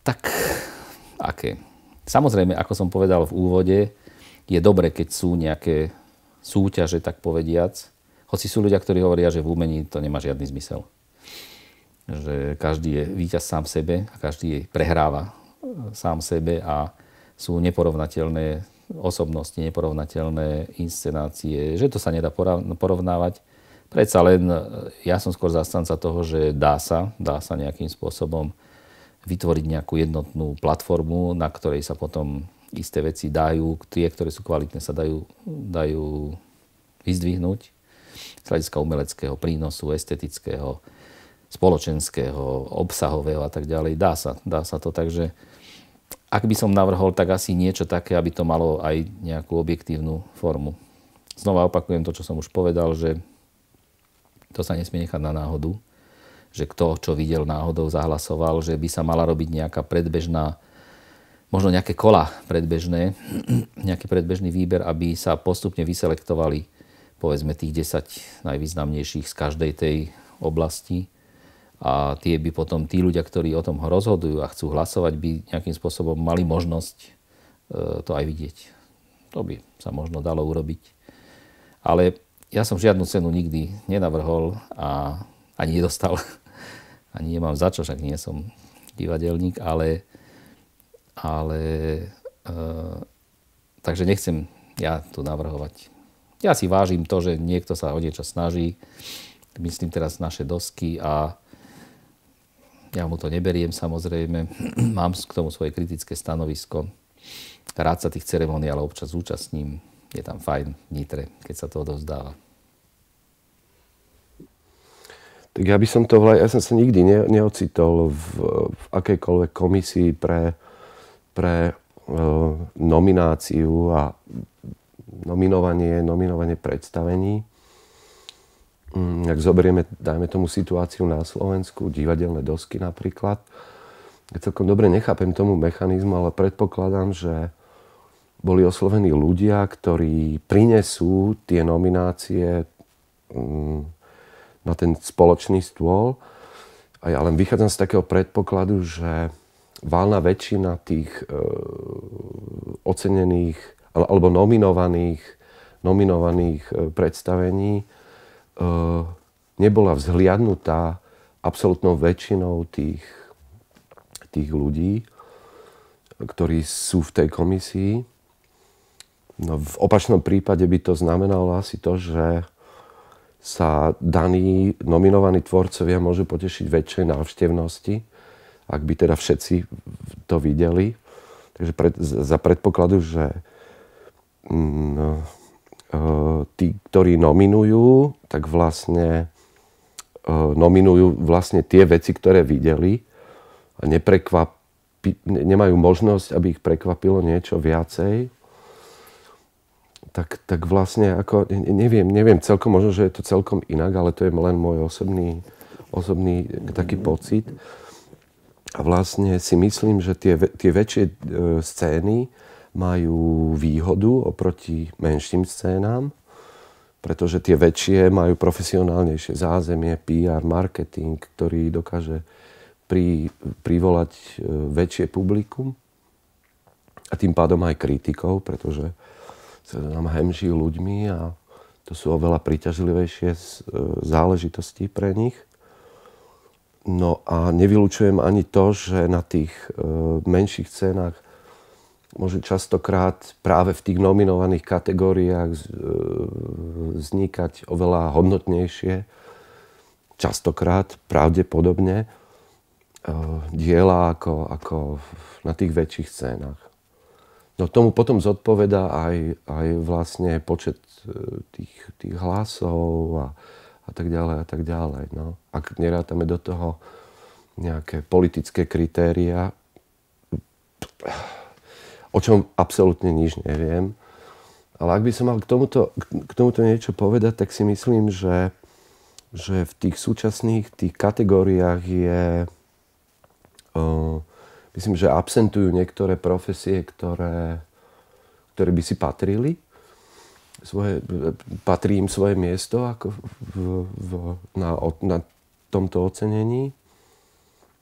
Tak, aké? Samozrejme, ako som povedal v úvode, je dobre, keď sú nejaké súťaže, tak povediac. Hoci sú ľudia, ktorí hovoria, že v umení to nemá žiadny zmysel. Že každý je víťaz sám sebe a každý prehráva sám sebe a sú neporovnateľné osobnosti, neporovnateľné inscenácie, že to sa nedá porovnávať. Predsa len ja som skôr zastanca toho, že dá sa nejakým spôsobom vytvoriť nejakú jednotnú platformu, na ktorej sa potom isté veci dajú, tie, ktoré sú kvalitné, sa dajú vyzdvihnúť z hľadiska umeleckého prínosu, estetického, spoločenského, obsahového a tak ďalej. Dá sa to. Takže ak by som navrhol, tak asi niečo také, aby to malo aj nejakú objektívnu formu. Znova opakujem to, čo som už povedal, že to sa nesmie nechať na náhodu, že kto, čo videl náhodou, zahlasoval, že by sa mala robiť nejaká predbežná, možno nejaké kola predbežné, nejaký predbežný výber, aby sa postupne vyselektovali povedzme tých 10 najvýznamnejších z každej tej oblasti. A tie by potom tí ľudia, ktorí o tom rozhodujú a chcú hlasovať, by nejakým spôsobom mali možnosť to aj vidieť. To by sa možno dalo urobiť. Ale ja som žiadnu cenu nikdy nenavrhol a ani nedostal. Ani nemám za čo, však nie som divadelník, takže nechcem ja tu navrhovať. Ja si vážim to, že niekto sa o niečo snaží. Myslím teraz naše dosky a ja mu to neberiem, samozrejme. Mám k tomu svoje kritické stanovisko. Rád sa tých ceremoniálov občas zúčastním. Je tam fajn v Nitre, keď sa to odovzdáva. Tak ja som sa nikdy neocitol v akejkoľvek komisii pre nomináciu a nominovanie predstavení. Ak zoberieme, dajme tomu situáciu na Slovensku, divadelné dosky napríklad, ja celkom dobre nechápem tomu mechanizmu, ale predpokladám, že boli oslovení ľudia, ktorí prinesú tie nominácie na ten spoločný stôl. A ja len vychádzam z takého predpokladu, že valná väčšina tých ocenených alebo nominovaných predstavení nebola vzhliadnutá absolútnou väčšinou tých ľudí, ktorí sú v tej komisii. No, v opačnom prípade by to znamenalo asi to, že sa daní nominovaní tvorcovia môžu potešiť väčšej návštevnosti, ak by teda všetci to videli. Takže za predpokladu, že tí, ktorí nominujú, tak vlastne nominujú vlastne tie veci, ktoré videli a nemajú možnosť, aby ich prekvapilo niečo viacej. Tak vlastne ako, neviem celkom, možno, že je to celkom inak, ale to je len môj osobný taký pocit. A vlastne si myslím, že tie väčšie scény majú výhodu oproti menším scénám, pretože tie väčšie majú profesionálnejšie zázemie, PR, marketing, ktorý dokáže privolať väčšie publikum a tým pádom aj kritikov, pretože sa nám hemží ľuďmi a to sú oveľa príťažlivejšie záležitosti pre nich. No a nevylučujem ani to, že na tých menších scénach môže častokrát práve v tých nominovaných kategóriách vznikať oveľa hodnotnejšie, častokrát pravdepodobne, diela ako na tých väčších scénach. No tomu potom zodpovedá aj vlastne počet tých hlasov a tak ďalej a tak ďalej. No. Ak nerátame do toho nejaké politické kritéria, o čom absolútne nič neviem. Ale ak by som mal k tomuto niečo povedať, tak si myslím, že v tých súčasných kategóriách myslím, že absentujú niektoré profesie, ktoré by si patrili. Patrí im svoje miesto ako na tomto ocenení.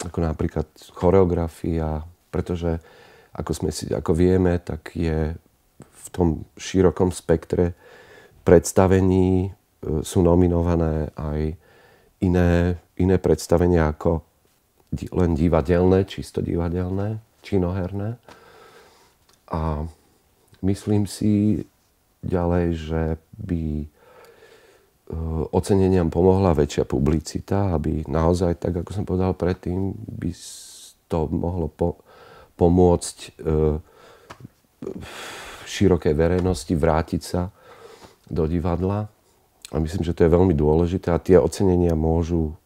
Ako napríklad choreografia, Pretože ako vieme, tak je v tom širokom spektre predstavení sú nominované aj iné predstavenia ako len divadelné, čisto divadelné, činoherné. A myslím si ďalej, že by oceneniam pomohla väčšia publicita, aby naozaj, tak ako som povedal predtým, by to mohlo pomôcť širokej verejnosti vrátiť sa do divadla. A myslím, že to je veľmi dôležité a tie ocenenia môžu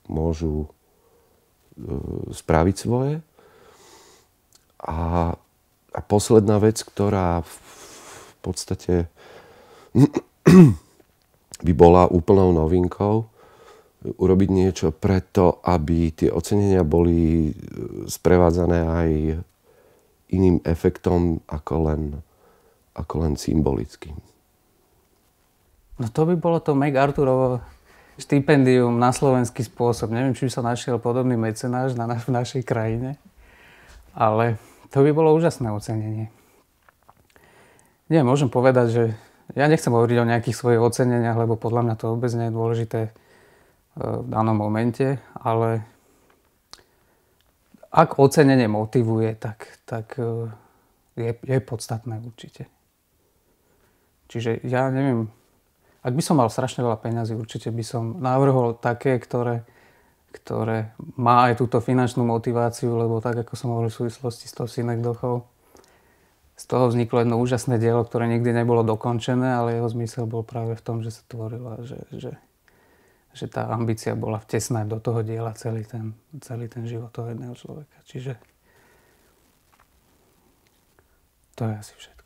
spraviť svoje. A posledná vec, ktorá v podstate by bola úplnou novinkou, urobiť niečo preto, aby tie ocenenia boli sprevádzané aj iným efektom ako len symbolickým. No to by bolo to MacArthurovo štipendium na slovenský spôsob. Neviem, či by sa našiel podobný mecenáš v našej krajine, ale to by bolo úžasné ocenenie. Nie, môžem povedať, že ja nechcem hovoriť o nejakých svojich oceneniach, lebo podľa mňa to vôbec nie je dôležité v danom momente, ale ak ocenenie motivuje, tak je podstatné určite. Čiže ja neviem, ak by som mal strašne veľa peňazí, určite by som navrhol také, ktoré má aj túto finančnú motiváciu, lebo tak, ako som hovoril v súvislosti s tou synekdochou, z toho vzniklo jedno úžasné dielo, ktoré nikdy nebolo dokončené, ale jeho zmysel bol práve v tom, že sa tvorila, že tá ambícia bola vtesnať do toho diela celý ten život toho jedného človeka. Čiže to je asi všetko.